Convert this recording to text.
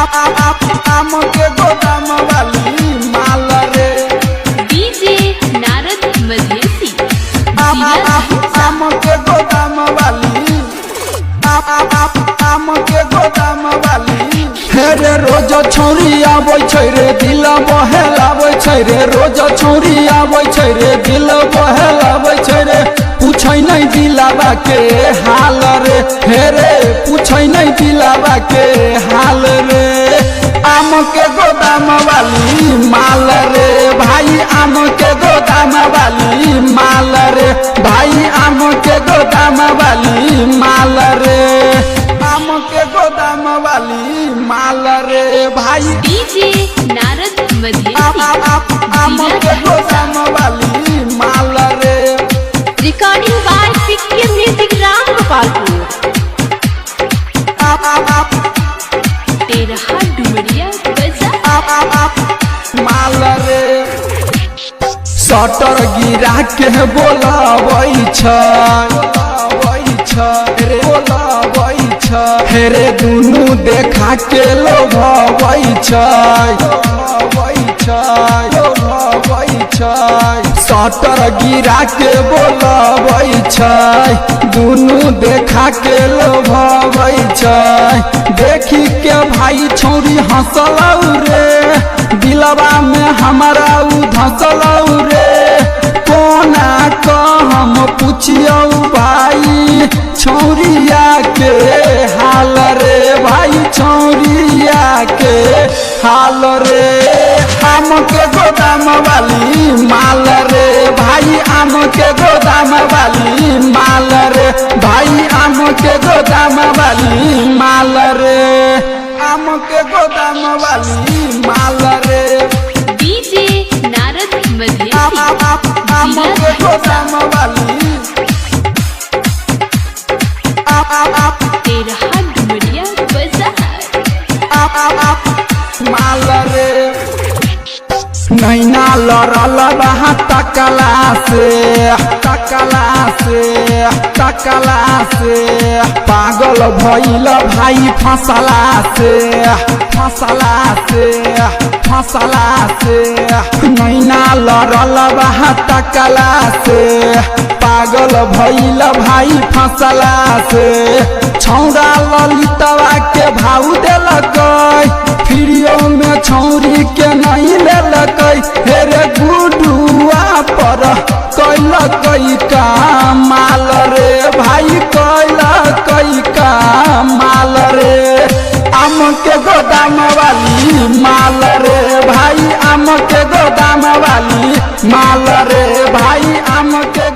आम के गोदाम वाली माल रे। डीजे नारद मधेसी आम के गोदाम वाली आम के गोदाम वाली। हेरे रोज छौरी आबै छै रे दिल बहलाबै छै रे। रोज छौरी आबै छै रे दिल बहलाबै छै रे। पूछै नहीं दिलावा के हाल रे। हेरे पूछै नहीं दिलावा के हाल रे। आम के गोदाम वाली माल रे भाई। आम के गोदाम वाली माल रे भाई। आम के गोदाम वाली माल रे। आम के गोदाम वाली माल रे भाई। डीजे नारद मधेसी आम के गोदाम वाली माल रे। Recording by Sikkim music Ram Gopalpur. तेरहा डुमरिया बाजार माल रे। शटर गिरा के बोलाबै छै हेरे दुनू देखा के लोभाबै छै। शटर गिरा के बोलाबै छै दुनू देखा के लोभाबै छै। देखी के भाई छौरी हंसलौ रे दिलवा में हमारा उ धंसलौ रे। कोना क हम पूछियौ भाई छौरिया के हाल रे भाई। छौरिया के हाल रे। आम के गोदाम वाली माल रे भाई। आम के गोदाम वाली माल रे भाई। आम के गोदाम वाली माल रे। आम के गोदाम वाली माल रे। डीजे नारद मधेसी आम के गोदाम वाली तेरहा डुमरिया बाजार माल रे। नैना लड़ल रहा तकला से पागल भइल भाई फसला से। नैना लड़ल रहा तकला से पागल भइल भाई फसला से। छौरा ललितवा के भाव देलकै फ्रीओ में छौरी के नहीं लेलकै। हेरे गुडुआ पर कैलकै कमाल रे भाई। कैलकै कमाल रे। आम के गोदाम वाली माल रे भाई। आम के गोदाम वाली माल रे भाई। आम के